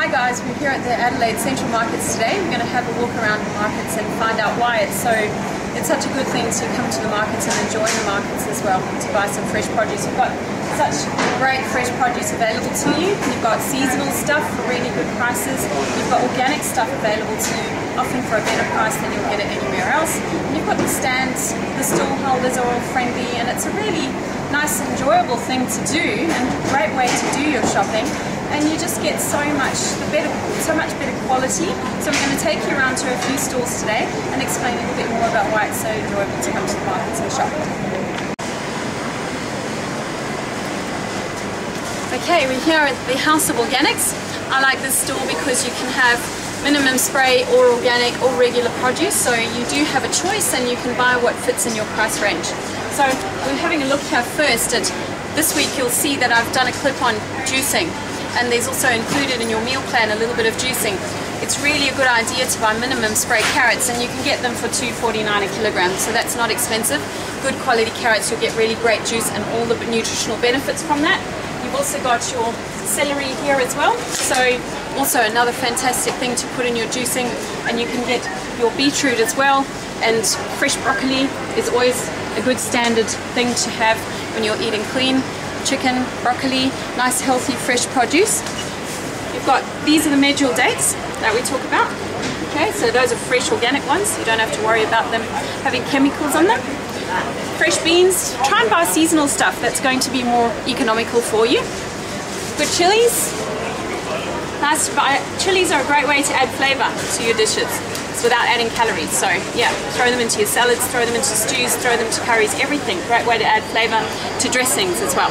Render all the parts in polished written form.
Hi guys, we're here at the Adelaide Central Markets today. We're going to have a walk around the markets and find out why it's such a good thing to come to the markets and enjoy the markets as well, to buy some fresh produce. We've got such great fresh produce available to you. You've got seasonal stuff for really good prices. You've got organic stuff available to you, often for a better price than you'll get it anywhere else. And you've got the stands, the stall holders are all friendly, and it's a really nice, enjoyable thing to do and a great way to do your shopping. And you just get so much better quality. So I'm going to take you around to a few stalls today and explain a little bit more about why it's so enjoyable to come to the markets and shop. Okay, we're here at the House of Organics. I like this stall because you can have minimum spray or organic or regular produce, so you do have a choice and you can buy what fits in your price range. So we're having a look here first at this week. You'll see that I've done a clip on juicing, and there's also included in your meal plan a little bit of juicing. It's really a good idea to buy minimum spray carrots, and you can get them for $2.49 a kilogram, so that's not expensive. Good quality carrots, you'll get really great juice and all the nutritional benefits from that. You've also got your celery here as well, so also another fantastic thing to put in your juicing. And you can get your beetroot as well, and fresh broccoli is always a good standard thing to have when you're eating clean. Chicken, broccoli, nice healthy fresh produce. You've got, these are the medjool dates that we talk about. Okay, so those are fresh organic ones. You don't have to worry about them having chemicals on them. Fresh beans, try and buy seasonal stuff that's going to be more economical for you. Good chilies. Nice to buy. Chilies are a great way to add flavor to your dishes without adding calories. So yeah, throw them into your salads, throw them into stews, throw them to curries, everything. Great way to add flavor to dressings as well.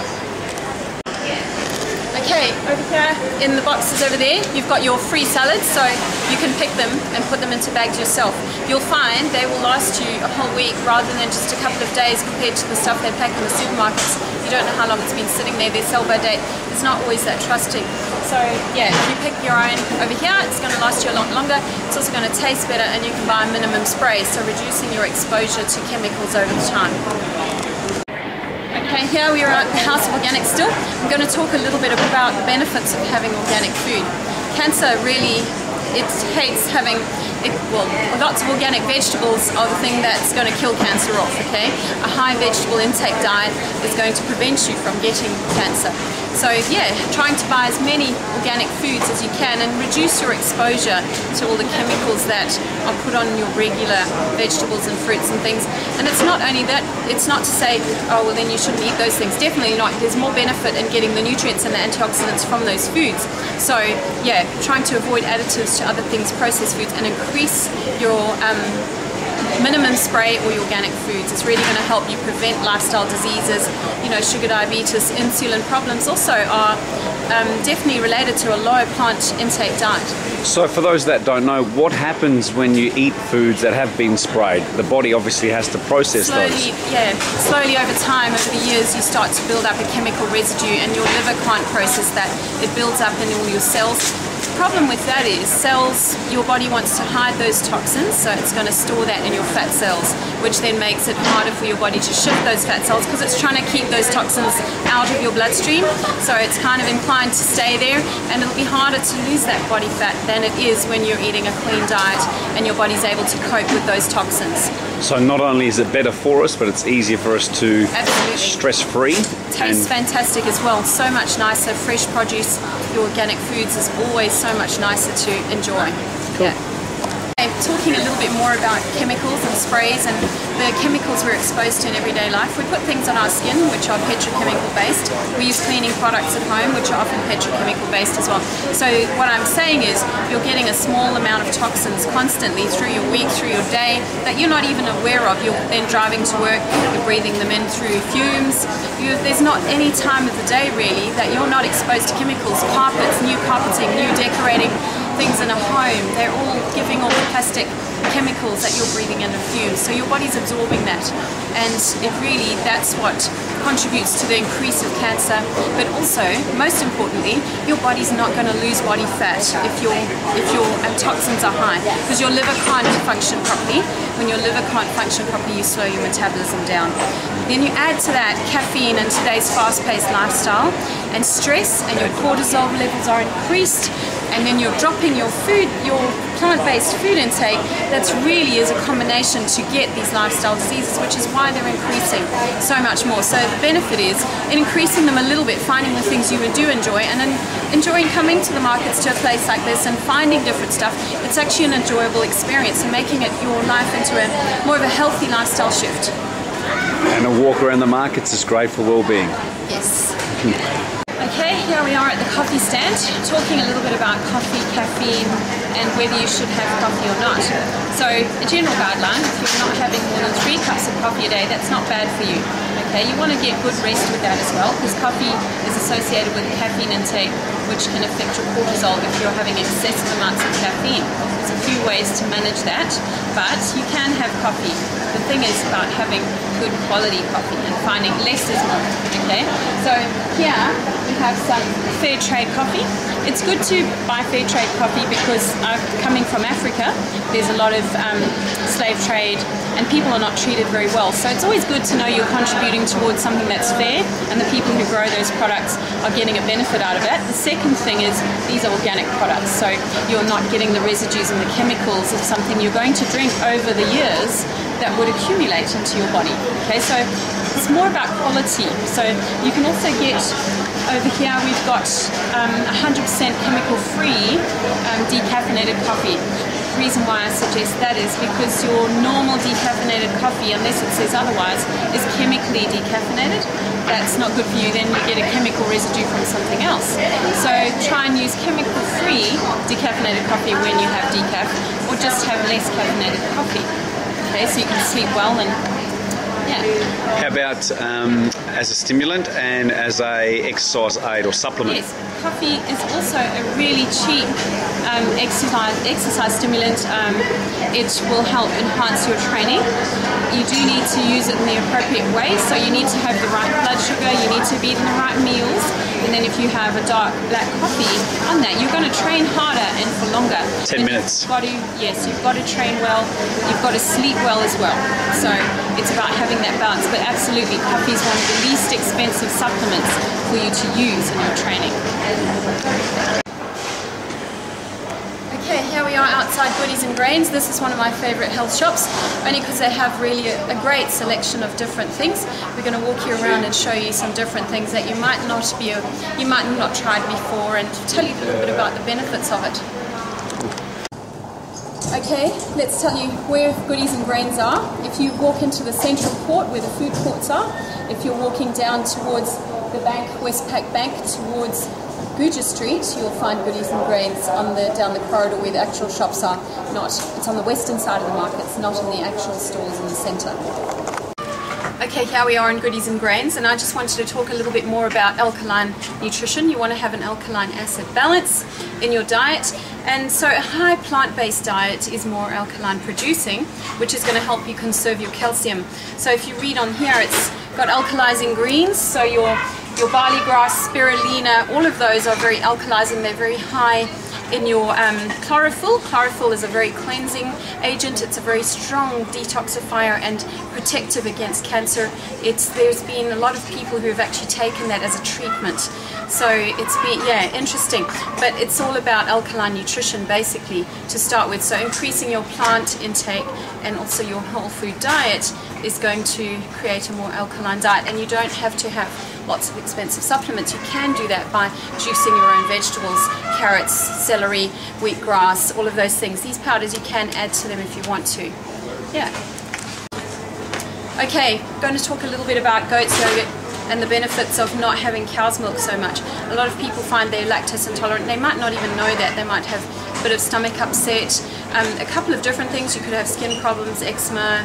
Okay, over here in the boxes over there, you've got your free salads, so you can pick them and put them into bags yourself. You'll find they will last you a whole week rather than just a couple of days compared to the stuff they pack in the supermarkets. You don't know how long it's been sitting there. Their sell-by date is not always that trusting. So yeah, if you pick your own over here, it's going to last you a lot longer. It's also going to taste better, and you can buy a minimum spray, so reducing your exposure to chemicals over the time. Okay, here we are at the House of Organics still. I'm going to talk a little bit about the benefits of having organic food. Cancer really, it hates having, well, lots of organic vegetables are the thing that's going to kill cancer off, okay? A high vegetable intake diet is going to prevent you from getting cancer. So yeah, trying to buy as many organic foods as you can and reduce your exposure to all the chemicals that are put on your regular vegetables and fruits and things. And it's not only that, it's not to say, oh well then you shouldn't eat those things. Definitely not. There's more benefit in getting the nutrients and the antioxidants from those foods. So yeah, trying to avoid additives to other things, processed foods, and increase your minimum spray or your organic foods is really going to help you prevent lifestyle diseases. You know, sugar, diabetes, insulin problems also are definitely related to a low plant intake diet. So for those that don't know, what happens when you eat foods that have been sprayed? The body obviously has to process those. Yeah, slowly over time, over the years, you start to build up a chemical residue, and your liver can't process that. It builds up in all your cells. The problem with that is cells, your body wants to hide those toxins, so it's going to store that in your fat cells, which then makes it harder for your body to shift those fat cells because it's trying to keep those toxins out of your bloodstream. So it's kind of inclined to stay there, and it'll be harder to lose that body fat than it is when you're eating a clean diet and your body's able to cope with those toxins. So not only is it better for us, but it's easier for us to stress-free. Tastes fantastic as well. So much nicer. Fresh produce, your organic foods is always so much nicer to enjoy. Cool. Yeah. Talking a little bit more about chemicals and sprays and the chemicals we're exposed to in everyday life. We put things on our skin which are petrochemical based. We use cleaning products at home which are often petrochemical based as well. So what I'm saying is you're getting a small amount of toxins constantly through your week, through your day, that you're not even aware of. You're then driving to work, you're breathing them in through fumes. There's not any time of the day really that you're not exposed to chemicals. Carpets, new carpeting, new decorating, things in a home, they're all giving off plastic chemicals that you're breathing in and fumes. So your body's absorbing that, and it really, that's what contributes to the increase of cancer. But also, most importantly, your body's not going to lose body fat if your toxins are high, because your liver can't function properly. When your liver can't function properly, you slow your metabolism down. Then you add to that caffeine and today's fast-paced lifestyle and stress, and your cortisol levels are increased. and then you're dropping your food, your plant-based food intake, that really is a combination to get these lifestyle diseases, which is why they're increasing so much more. So the benefit is in increasing them a little bit, finding the things you do enjoy, and then enjoying coming to the markets to a place like this and finding different stuff. It's actually an enjoyable experience and making it your life into a more of a healthy lifestyle shift. And a walk around the markets is great for well-being. Yes. Okay, here we are at the coffee stand, talking a little bit about coffee, caffeine, and whether you should have coffee or not. So, a general guideline, if you're not having more than 3 cups of coffee a day, that's not bad for you. Okay, you want to get good rest with that as well, because coffee is associated with caffeine intake, which can affect your cortisol if you're having excessive amounts of caffeine. There's a few ways to manage that, but you can have coffee. The thing is about having good quality coffee and finding less is more. Okay, so here we have some fair trade coffee. It's good to buy fair trade coffee because coming from Africa, there's a lot of slave trade and people are not treated very well. So it's always good to know you're contributing towards something that's fair and the people who grow those products are getting a benefit out of it. The second thing is these are organic products, so you're not getting the residues and the chemicals of something you're going to drink over the years that would accumulate into your body. Okay, so it's more about quality. So you can also get, over here we've got 100% chemical-free decaffeinated coffee. The reason why I suggest that is because your normal decaffeinated coffee, unless it says otherwise, is chemically decaffeinated. That's not good for you, then you get a chemical residue from something else. So try and use chemical-free decaffeinated coffee when you have decaf, or just have less caffeinated coffee. Okay, so you can sleep well and yeah. How about as a stimulant and as a exercise aid or supplement? Yes, coffee is also a really cheap exercise stimulant. It will help enhance your training. You do need to use it in the appropriate way, so you need to have the right blood sugar, you need to be eating the right meals, and then if you have a dark black coffee on that, you're going to train harder and for longer. 10 minutes. You've got to train well, you've got to sleep well as well. So it's about having that balance, but absolutely coffee is one of the least expensive supplements for you to use in your training. Okay, here we are outside Goodies and Grains. This is one of my favourite health shops, only because they have really a great selection of different things. We're going to walk you around and show you some different things that you might not tried before, and tell you a little bit about the benefits of it. Okay, let's tell you where Goodies and Grains are. If you walk into the central court where the food courts are, if you're walking down towards the bank, Westpac Bank, towards Guja Street, you'll find Goodies and Grains down the corridor where the actual shops are. It's on the western side of the markets, not in the actual stores in the centre. Okay, here we are in Goodies and Grains, and I just wanted to talk a little bit more about alkaline nutrition. You want to have an alkaline acid balance in your diet, and so a high plant-based diet is more alkaline producing, which is going to help you conserve your calcium. So if you read on here, it's got alkalizing greens, so your barley grass, spirulina, all of those are very alkalizing. They're very high in your chlorophyll. Chlorophyll is a very cleansing agent. It's a very strong detoxifier and protective against cancer. There's been a lot of people who have actually taken that as a treatment. So it's been, yeah, interesting. But it's all about alkaline nutrition basically to start with. So increasing your plant intake and also your whole food diet is going to create a more alkaline diet, and you don't have to have lots of expensive supplements. You can do that by juicing your own vegetables, carrots, celery, wheatgrass, all of those things. These powders you can add to them if you want to. Yeah. Okay, I'm going to talk a little bit about goat's yogurt and the benefits of not having cow's milk so much. A lot of people find they're lactose intolerant. They might not even know that. They might have a bit of stomach upset, a couple of different things. You could have skin problems, eczema,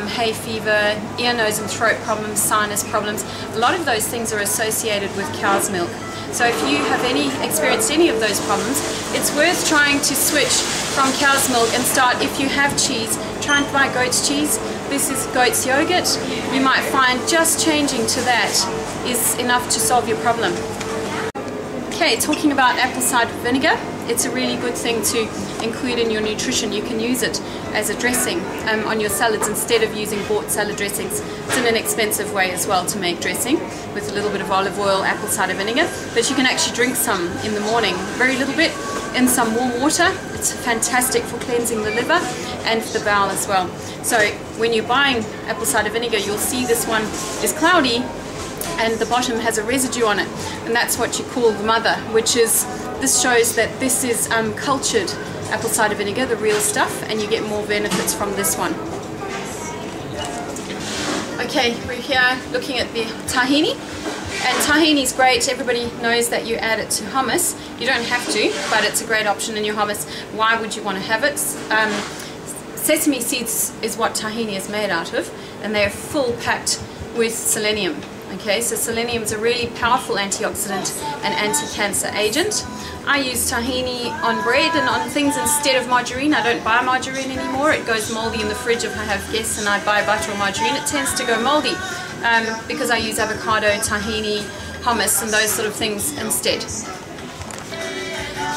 hay fever, ear, nose and throat problems, sinus problems. A lot of those things are associated with cow's milk. So if you have experienced any of those problems, it's worth trying to switch from cow's milk and start, if you have cheese, try and buy goat's cheese. This is goat's yogurt. You might find just changing to that is enough to solve your problem. Okay, talking about apple cider vinegar, it's a really good thing to include in your nutrition. You can use it as a dressing on your salads instead of using bought salad dressings. It's an inexpensive way as well to make dressing with a little bit of olive oil, apple cider vinegar, but you can actually drink some in the morning, very little bit, in some warm water. It's fantastic for cleansing the liver and for the bowel as well. So when you're buying apple cider vinegar, you'll see this one is cloudy and the bottom has a residue on it, and that's what you call the mother, which is, this shows that this is cultured apple cider vinegar, the real stuff, and you get more benefits from this one. Okay, we're here looking at the tahini, and tahini is great. Everybody knows that you add it to hummus. You don't have to, but it's a great option in your hummus. Why would you want to have it? Sesame seeds is what tahini is made out of, and they're full packed with selenium. Okay, so selenium is a really powerful antioxidant and anti-cancer agent. I use tahini on bread and on things instead of margarine. I don't buy margarine anymore. It goes moldy in the fridge if I have guests and I buy butter or margarine. It tends to go moldy because I use avocado, tahini, hummus and those sort of things instead.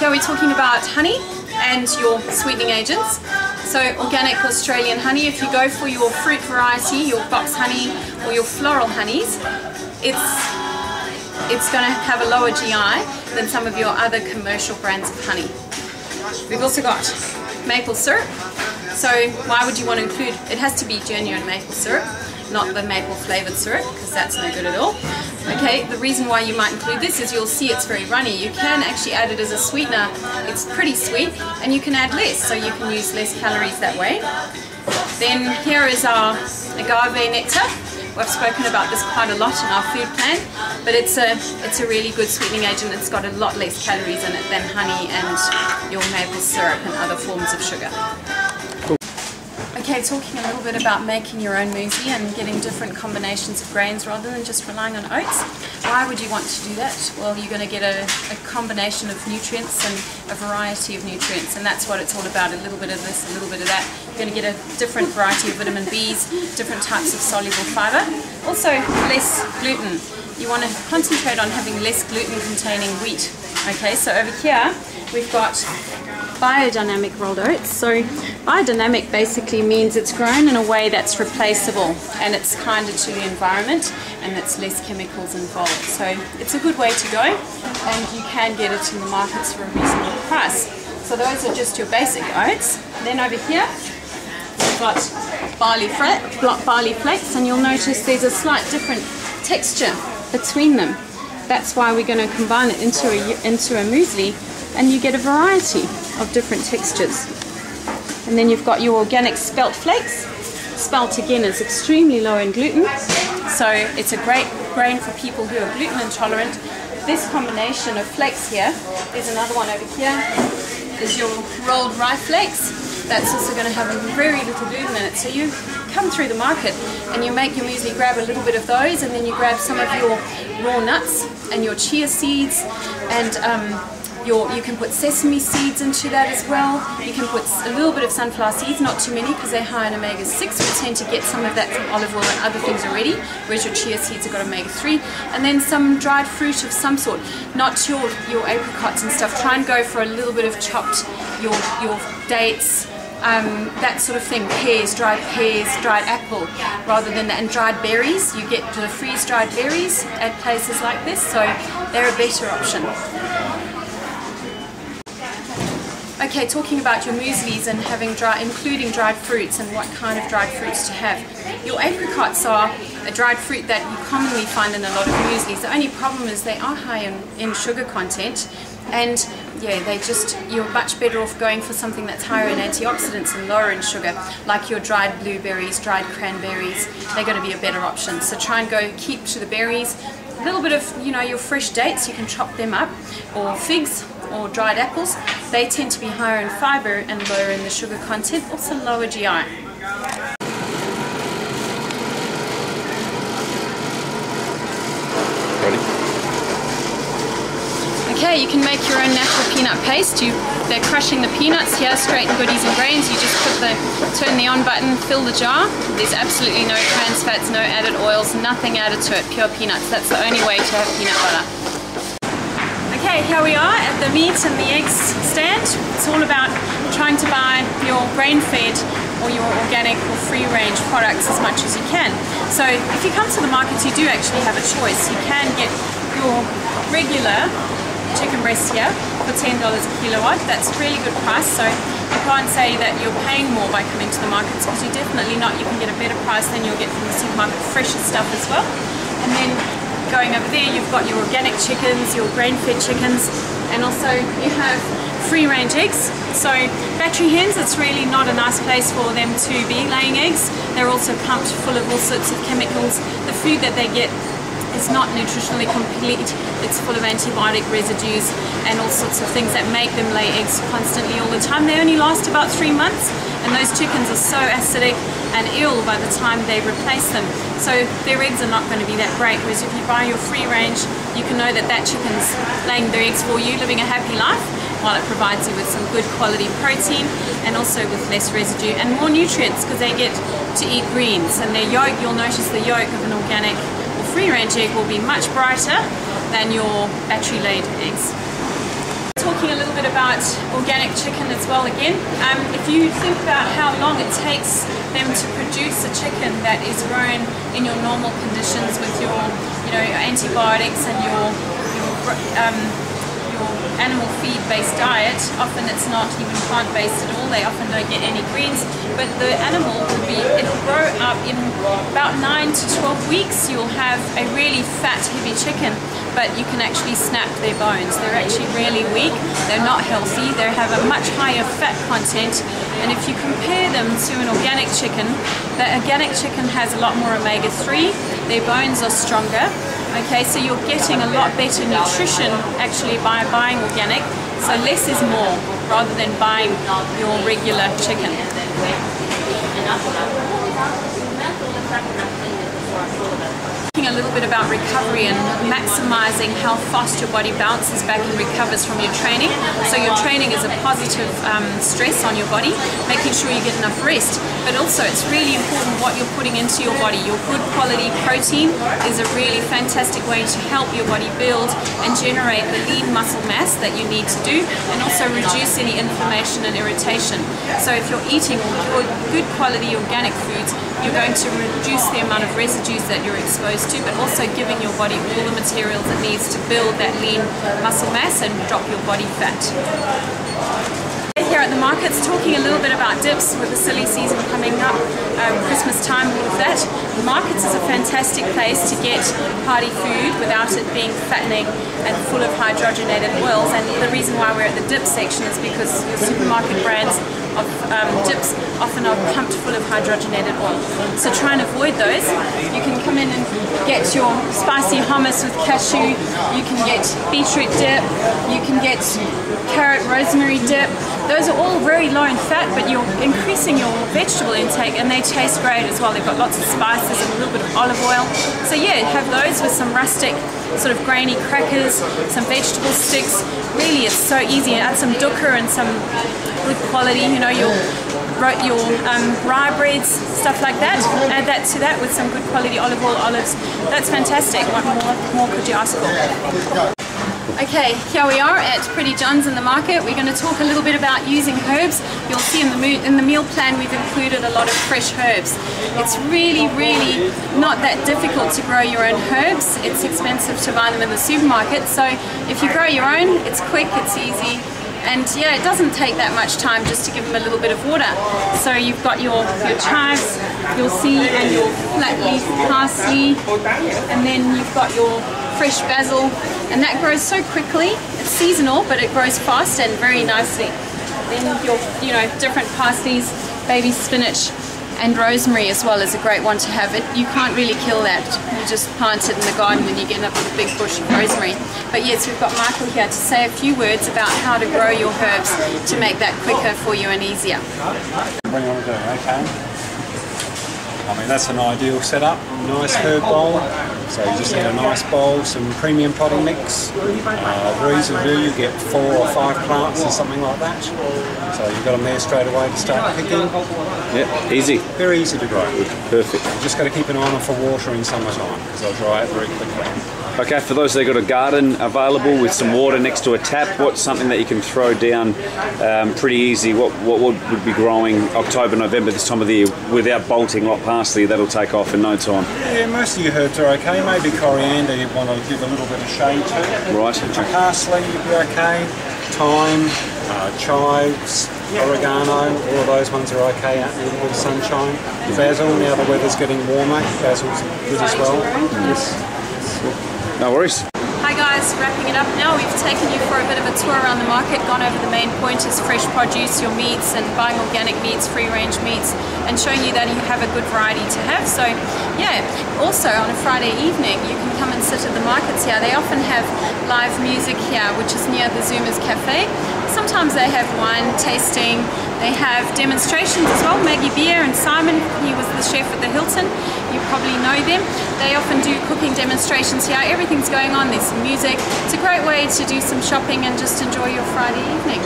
Here we're talking about honey and your sweetening agents. So organic Australian honey, if you go for your fruit variety, your box honey or your floral honeys, it's going to have a lower GI than some of your other commercial brands of honey. We've also got maple syrup. So why would you want to include, it has to be genuine maple syrup, not the maple flavored syrup, because that's no good at all. Okay, the reason why you might include this is you'll see it's very runny. You can actually add it as a sweetener. It's pretty sweet, and you can add less, so you can use less calories that way. Then here is our agave nectar. We've spoken about this quite a lot in our food plan, but it's a really good sweetening agent. It's got a lot less calories in it than honey and your maple syrup and other forms of sugar. Okay, talking a little bit about making your own muesli and getting different combinations of grains rather than just relying on oats. Why would you want to do that? Well, you're going to get a combination of nutrients and a variety of nutrients, and that's what it's all about, a little bit of this, a little bit of that. You're going to get a different variety of vitamin Bs, different types of soluble fiber, also less gluten. You want to concentrate on having less gluten containing wheat. Okay, so over here we've got biodynamic rolled oats. So biodynamic basically means it's grown in a way that's replaceable and it's kinder to the environment and it's less chemicals involved. So it's a good way to go, and you can get it in the markets for a reasonable price. So those are just your basic oats. Then over here we've got barley flakes, and you'll notice there's a slight different texture between them. That's why we're going to combine it into a muesli, and you get a variety of different textures. And then you've got your organic spelt flakes. Spelt again is extremely low in gluten, so it's a great grain for people who are gluten intolerant. This combination of flakes here, there's another one over here, is your rolled rye flakes. That's also going to have very little gluten in it. So you come through the market and you make your muesli, grab a little bit of those, and then you grab some of your raw nuts and your chia seeds, and you can put sesame seeds into that as well. You can put a little bit of sunflower seeds, not too many because they're high in omega-6. We tend to get some of that from olive oil and other things already, whereas your chia seeds have got omega-3. And then some dried fruit of some sort, not your apricots and stuff. Try and go for a little bit of chopped, your dates, that sort of thing, dried apple, rather than that, and dried berries. You get the freeze-dried berries at places like this, so they're a better option. Okay, talking about your mueslis and having including dried fruits and what kind of dried fruits to have. Your apricots are a dried fruit that you commonly find in a lot of mueslis. The only problem is they are high in sugar content, and yeah, you're much better off going for something that's higher in antioxidants and lower in sugar, like your dried blueberries, dried cranberries. They're going to be a better option. So try and keep to the berries. A little bit of, your fresh dates, you can chop them up, or figs, or dried apples. They tend to be higher in fiber and lower in the sugar content, also lower GI. Ready? Okay, you can make your own natural peanut paste. They're crushing the peanuts here, straight in goodies and grains. You just turn the on button, fill the jar. There's absolutely no trans fats, no added oils, nothing added to it, pure peanuts. That's the only way to have peanut butter. Okay, here we are at the meat and the eggs stand. It's all about trying to buy your grain-fed or your organic or free-range products as much as you can. So if you come to the markets, you do actually have a choice. You can get your regular chicken breast here for $10 a kilowatt. That's a really good price, so you can't say that you're paying more by coming to the markets, because you're definitely not. You can get a better price than you'll get from the supermarket, fresher stuff as well. And then going over there, you've got your organic chickens, your grain-fed chickens, and also you have free-range eggs. So battery hens, it's really not a nice place for them to be laying eggs. They're also pumped full of all sorts of chemicals. The food that they get is not nutritionally complete. It's full of antibiotic residues and all sorts of things that make them lay eggs constantly all the time. They only last about 3 months, and those chickens are so acidic and ill by the time they replace them. So their eggs are not going to be that great, whereas if you buy your free range, you can know that that chicken's laying their eggs for you, living a happy life, while it provides you with some good quality protein and also with less residue and more nutrients, because they get to eat greens. And their yolk, you'll notice the yolk of an organic or free range egg will be much brighter than your battery laid eggs. Talking a little bit about organic chicken as well again. If you think about how long it takes them to produce a chicken that is grown in your normal conditions with your antibiotics and your animal feed based diet, often it's not even plant based at all. They often don't get any greens, but the animal it'll grow up in about 9 to 12 weeks. You'll have a really fat, heavy chicken, but you can actually snap their bones. They're actually really weak. They're not healthy. They have a much higher fat content, and if you compare them to an organic chicken, the organic chicken has a lot more omega-3. Their bones are stronger. Okay, so you're getting a lot better nutrition actually by buying organic. So less is more, rather than buying your regular chicken. A little bit about recovery and maximizing how fast your body bounces back and recovers from your training. So your training is a positive stress on your body, making sure you get enough rest, but also it's really important what you're putting into your body. Your good quality protein is a really fantastic way to help your body build and generate the lean muscle mass that you need to do, and also reduce any inflammation and irritation. So if you're eating good quality organic foods, you're going to reduce the amount of residues that you're exposed to, but also giving your body all the materials it needs to build that lean muscle mass and drop your body fat. Here at the markets, talking a little bit about dips with the silly season coming up, Christmas time, all of that. The markets is a fantastic place to get party food without it being fattening and full of hydrogenated oils. And the reason why we're at the dip section is because your supermarket brands of dips often are pumped full of hydrogenated oil. So try and avoid those. You can come in and get your spicy hummus with cashew, you can get beetroot dip, you can get carrot rosemary dip. Those are all very low in fat, but you're increasing your vegetable intake, and they taste great as well. They've got lots of spices and a little bit of olive oil. So yeah, have those with some rustic sort of grainy crackers, some vegetable sticks. Really, it's so easy. Add some dukkha and some good quality, your rye breads, stuff like that. Add that to that with some good quality olive oil, olives. That's fantastic. What more could you ask for? Okay, here we are at Pretty John's in the market. We're going to talk a little bit about using herbs. You'll see in the meal plan we've included a lot of fresh herbs. It's really, really not that difficult to grow your own herbs. It's expensive to buy them in the supermarket. So if you grow your own, it's quick, it's easy. And yeah, it doesn't take that much time just to give them a little bit of water. So you've got your chives, you'll see, and your flat leaf parsley, and then you've got your fresh basil, and that grows so quickly. It's seasonal, but it grows fast and very nicely. Then your different parsleys, baby spinach, and rosemary as well is a great one to have. You can't really kill that. You just plant it in the garden when you get up with a big bush of rosemary. But yes, we've got Michael here to say a few words about how to grow your herbs to make that quicker for you and easier. What do you want to do? Okay. I mean, that's an ideal setup. Nice herb bowl. So you just need a nice bowl, some premium potting mix. Very easy to do. You get 4 or 5 plants or something like that. So you've got them there straight away to start picking. Yeah, easy. Very easy to grow. Perfect. You just got to keep an eye on them for water in summertime, because they'll dry out very quickly. Okay, for those that got a garden available with some water next to a tap, what's something that you can throw down pretty easy? What would be growing October, November, this time of the year, without bolting like parsley? That'll take off in no time. Yeah, most of your herbs are okay. Maybe coriander you want to give a little bit of shade to. Right. But your parsley you'd be okay. Thyme, chives, oregano, all of those ones are okay out in a little bit of sunshine. Basil, now the weather's getting warmer, basil's good as well. Yes. No worries. Hi guys, wrapping it up now. We've taken you for a bit of a tour around the market, gone over the main pointers, fresh produce, your meats, and buying organic meats, free-range meats, and showing you that you have a good variety to have. So yeah, also on a Friday evening you can come and sit at the markets here. They often have live music here, which is near the Zoomers Cafe. Sometimes they have wine tasting, they have demonstrations as well. Maggie Beer and Simon, he was the chef at the Hilton, you probably know them. They often do cooking demonstrations here. Everything's going on, there's some music. It's a great way to do some shopping and just enjoy your Friday evening.